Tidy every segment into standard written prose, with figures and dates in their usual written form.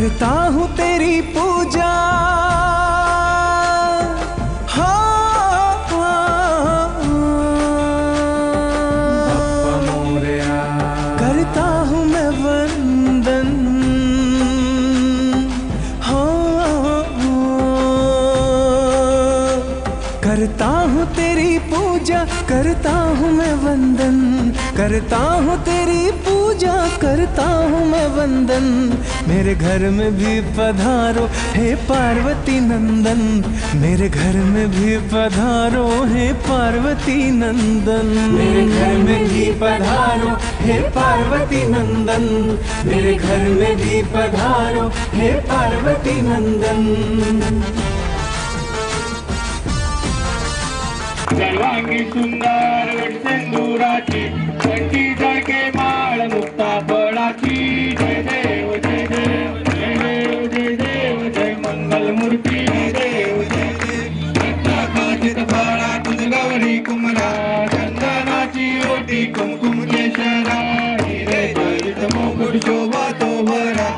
करता हूँ तेरी पूजा, करता हूँ मैं वंदन, करता हूँ तेरी पूजा, करता हूँ मैं वंदन, करता हूँ तेरी पूजा, करता हूँ मैं वंदन। मेरे घर में भी पधारो हे पार्वती नंदन, मेरे घर में भी पधारो हे पार्वती नंदन, मेरे घर में भी पधारो हे पार्वती नंदन, मेरे घर में भी पधारो हे पार्वती नंदन। सर्वांगी सुंदर सिंदुराची कंठी जळके माळ मुक्ता फळाची। जय देव जय देव जय देव जय देव जय मंगल मूर्ती देव जय देव। काचित फळा तुझ गौरी कुमरा, चंदनाची ओटी कुमकुम केशरा, हिरे जडित मुकुट शोभा तो भरा।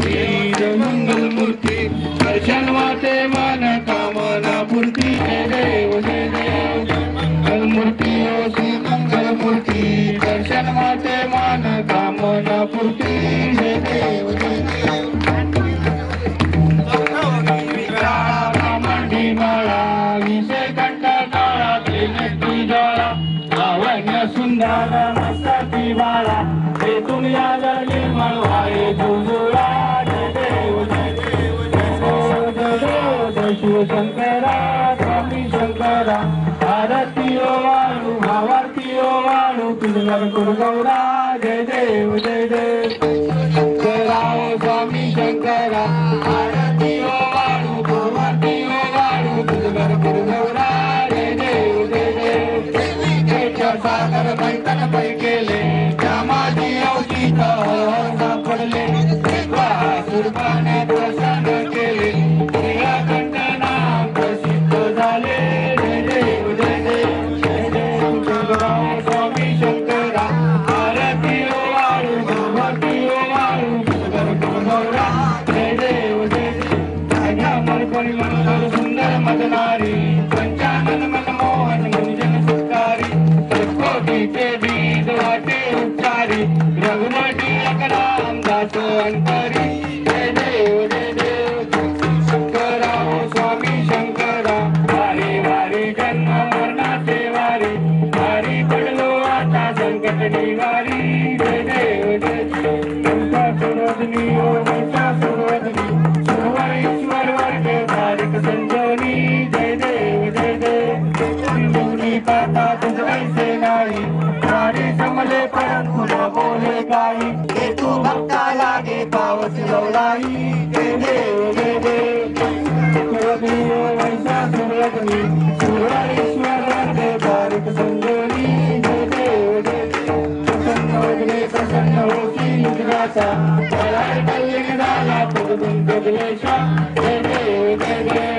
जय मंगल मूर्ती दर्शन वाटे मन कामना पूर्ती। जय देव जय देव मंगल मूर्ती ओ श्री मंगल मूर्ती, दर्शन वाटे मन कामना पूर्ती। जय देव जय देव ब्राह्मणी माळा विषय कंठ काळा त्रिनेत्री ज्वाला, लावण्य सुंदर मस्तकी बाळा, हे दुनिया निर्मळ वाळे जुजुळा। जय देव जय देव जय देव जय देव जय शिव शंकरा स्वामी शंकरा। आरती ओ वाळू भावारती ओ वाळू तुझवर कुरगौरा। जय देव जय देव जय राव स्वामी शंकरा। आरती ओ वाळू भावारती ओ वाळू तुझवर कुरगौरा। जय देव जय देव जय सागर मैतन पै केले, माझी अवचित सापडले, सुरपाने दर्शन केले, श्रीकंठ नाम प्रसिद्ध झाले। जय देव जय देव जय देव जय स्वामी शंकरा। आरती ओ वाळू भगवती ओ वाळू सुंदर गौरा। जय देव जय देव अमरपणी मंगल सुंदर मदनारी, पंचानन मनमोहन मुंजन सुकारी, कोटीचे बीज वाटे उच्चारी, रघुमती अकराम दासो अंतरी। जय देव जय देव शंकरा ओ स्वामी शंकरा। वारी वारी जन्म मरणाचे वारी, वारी पडलो आता संकट निवारी। जय देव जय देव सुरोधनी ओ सुरोधनी, सुरवर ईश्वर वर्ग तारिक संजोनी। जय देव जय देव मुनी पाता तुझ ऐसे नाही, सारे समले परंतु न बोले काही, हे तू भक्ता लागे पावस लवलाई। जय देव जय देव सुरधनी ओ वैसा सुरधनी, सुरवर ईश्वर वर्ग तारिक संजोनी। जय देव जय देव प्रसन्न वगले प्रसन्न होती निद्राचा, बळाय कल्याण झाला पुरुषुंत क्लेशा। जय देव जय देव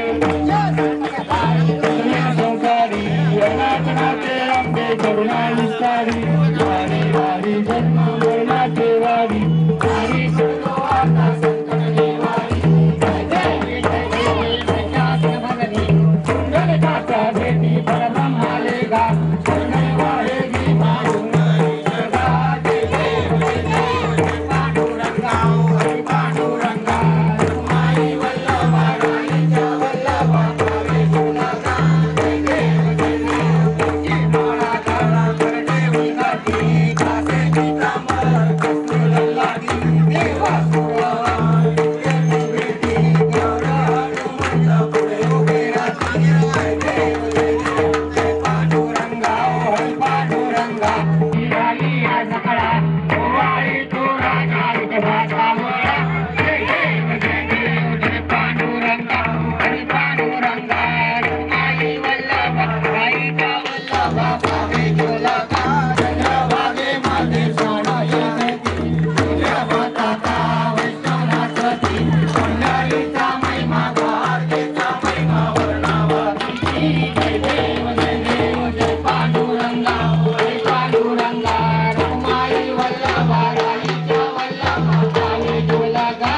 संसारी अनाथनाथे अंबे करुणा विस्तारी, वारी वारी जन्म मरणाचे वारी, वारी पडलो आता संकट निवारी। जय देव जय देव पंचासन भगनी, सुंदर काचा भेटी परब्रह्माले गा, सुंदर वाळेगी मारून जगा। जय देव जय देव पांडुरंगा हरी पांडुरंगा, रुक्माई वल्लभा राणीच्या वल्लभा भावे सुलगा। जय देव जय देव माळा काळा करडे उलगाटी, कासेची तांबर कस्तूर लागी, देवा सुवाळा भेटी गौरा हनुमंत पुढे उभे राहती। जय देव जय देव जय पांडुरंगा हरी पांडुरंगा। निघाली आज सकाळा ओवाळी तो राजा विठोबाचा मोळा। जय देव जय देव जय पांडुरंगा हरी पांडुरंगा, रुक्माई वल्लभा राईचा वल्लभा भावे जोलागा। चंद्रभागे माझे सोना येती, सूर्यमाताचा वैष्णवनाथी, पंढरीचा महिमा द्वारकेचा महिमा वर्णावाती। जय देव जय देव जय पांडुरंगा हरी पांडुरंगा, रुक्माई वल्लभा राईचा वल्लभा भावे जोलागा।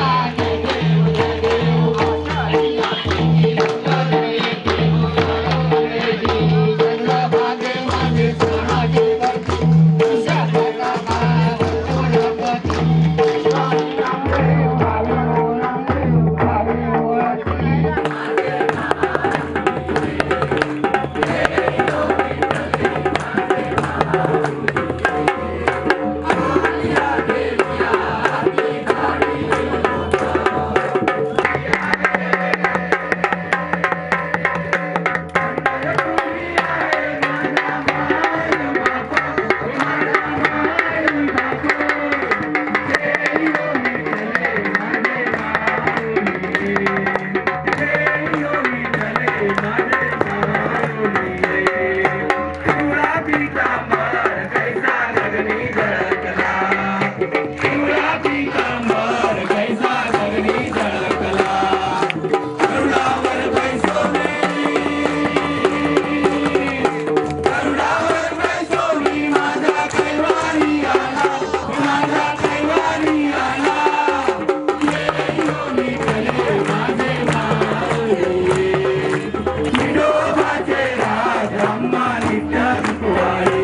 ब्रह्मा नित्य रुक्माई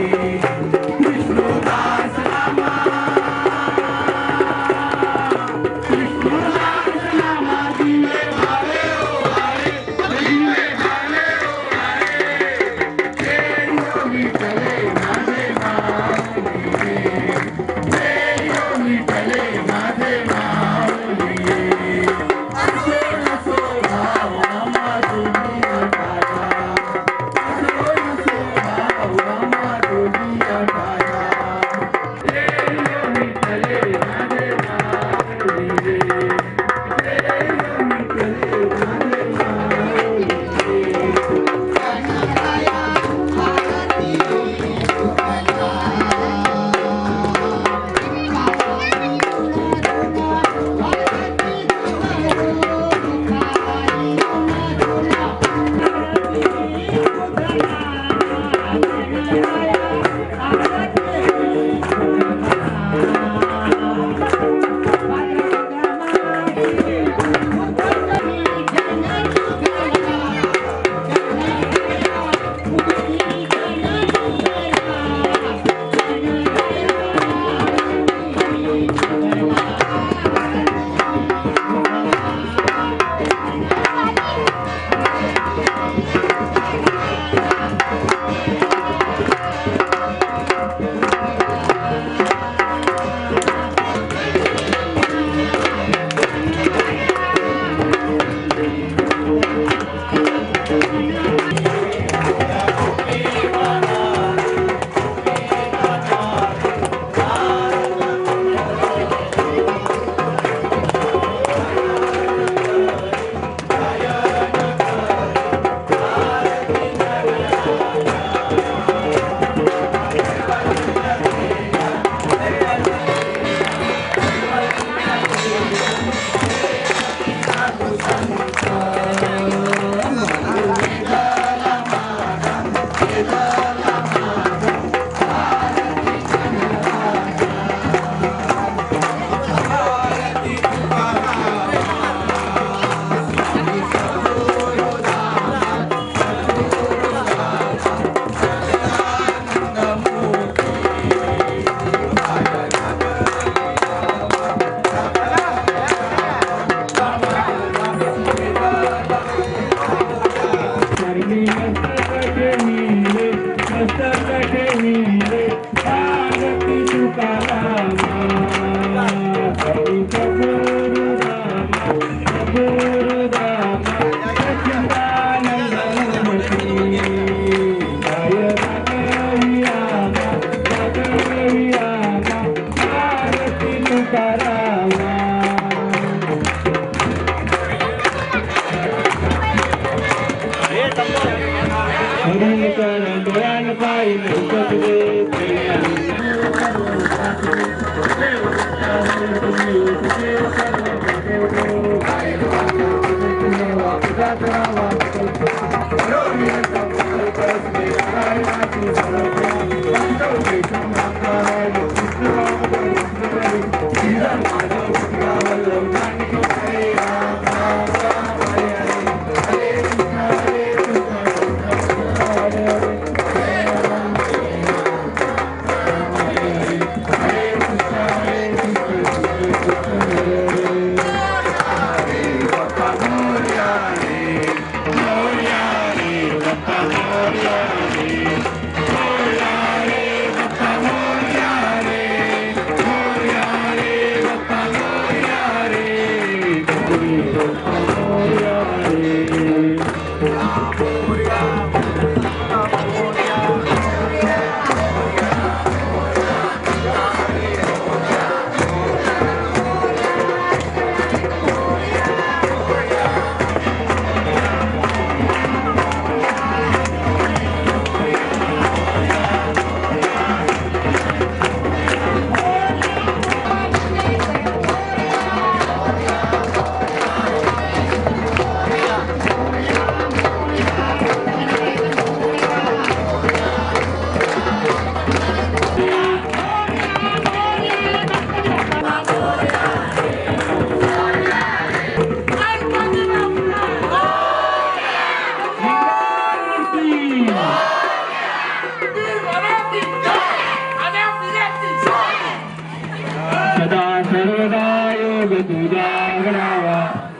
विष्णुदास नामा विष्णुदास नामा दिवे भावे ओ भावे दिवे भावे ओ भावे जय योगी चले माझे माऊली जय योगी चले माझे माऊली असो नसो भाव आम्हा तुझी अटाया असो नसो भाव आम्हा तुझी अटाया जय योगी चले माझे माऊली जय योगी चले माझे माऊली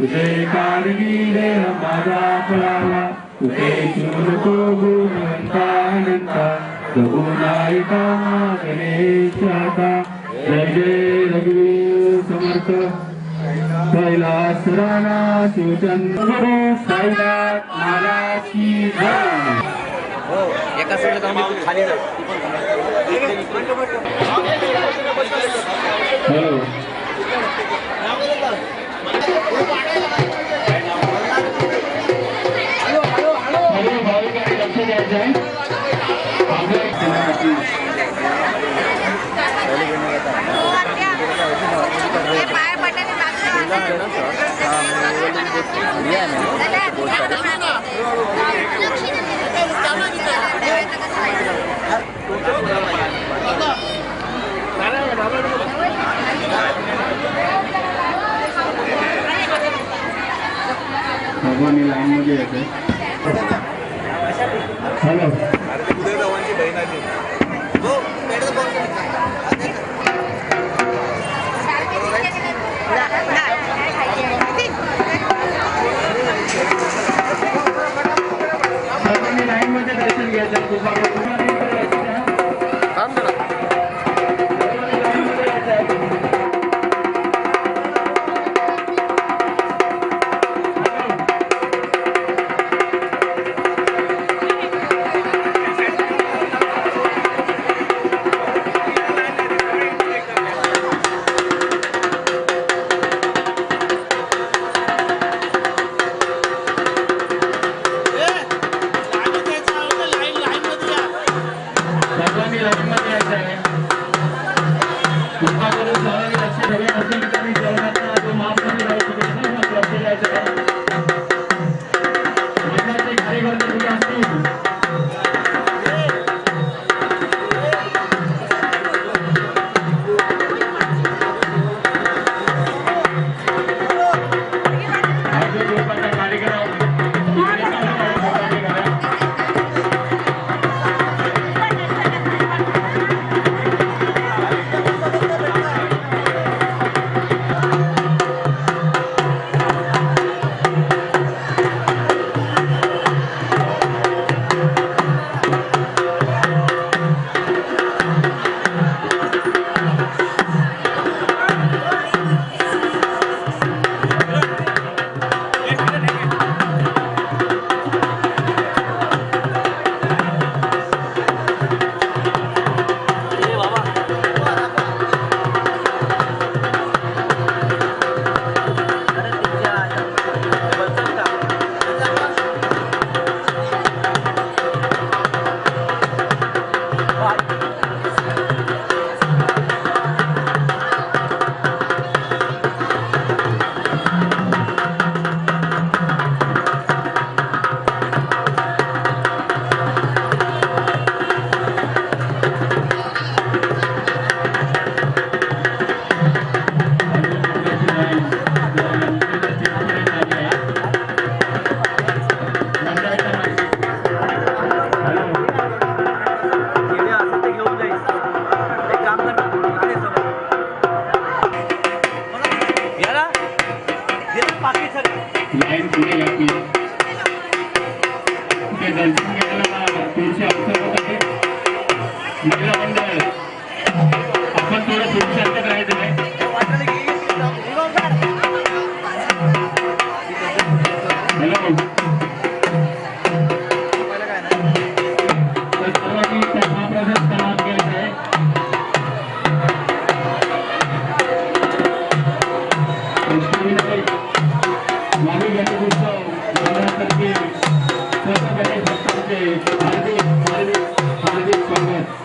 तुझे कारगिरी रे माझा फळाला तुझे शुनको गुणवंता प्रभू नायका गणेशाचा जय जय रघुवीर समर्थ कैलास राणा शिवचंद्र साईनाथ महाराज की जय. एका साईडला जाऊन खाली जा. हॅलो भाविकांनी लक्ष द्यायचं आहे. भगवानी लाईन मध्ये येते. हॅलो भगवानी लाईन मध्ये दर्शन घ्यायचं. लाईन पुढे घातली. ते दर्शन घ्यायला पुढचे अवसर होत आहे. महिला मंडळ आपण थोडं पुढच्या अंतर राहायचं नाही. हॅलो तर सर्वांनी त्या महाप्रसाद लाभ घ्यायचा आहे. मावी गणेशोत्सव मंडळातर्फे सर्व गणेश भक्तांचे हार्दिक हार्दिक हार्दिक स्वागत.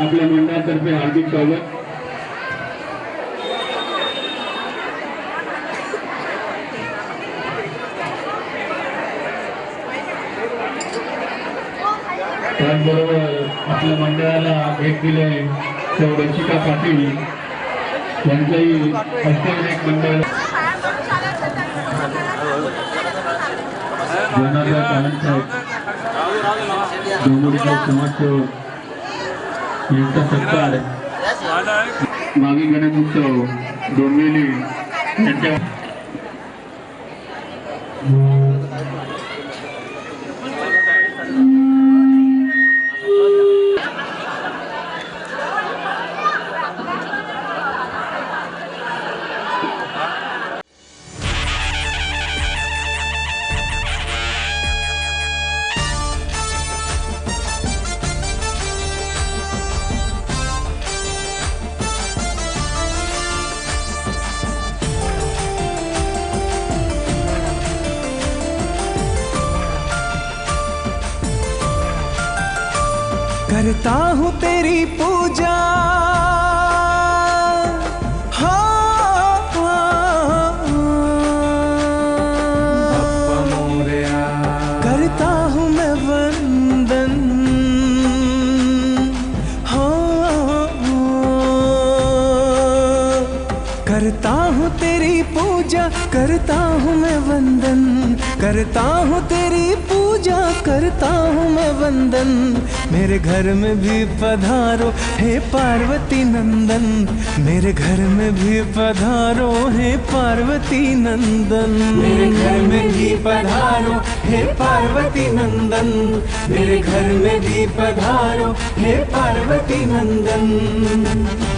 आपल्या मंडळातर्फे हार्दिक स्वागत. त्याचबरोबर आपल्या मंडळाला भेट दिले सौ रचिका पाटील यांचंही अष्टविनायक मंडळ जनार्दन सावंतसाहेब डोंबिवलीकर समाजसेवक यांचा सत्कार मागी गणेश उत्सव डोंबिवली यांच्या करता हूँ तेरी पूजा करता हूँ मैं वंदन करता हूँ तेरी पूजा करता हूँ मैं वंदन करता हूँ तेरी पूजा करता हूँ मैं वंदन मेरे घर में भी पधारो हे पार्वती नंदन मेरे घर में भी पधारो हे पार्वती नंदन मेरे घर में भी पधारो हे पार्वती नंदन मेरे घर में भी पधारो हे पार्वती नंदन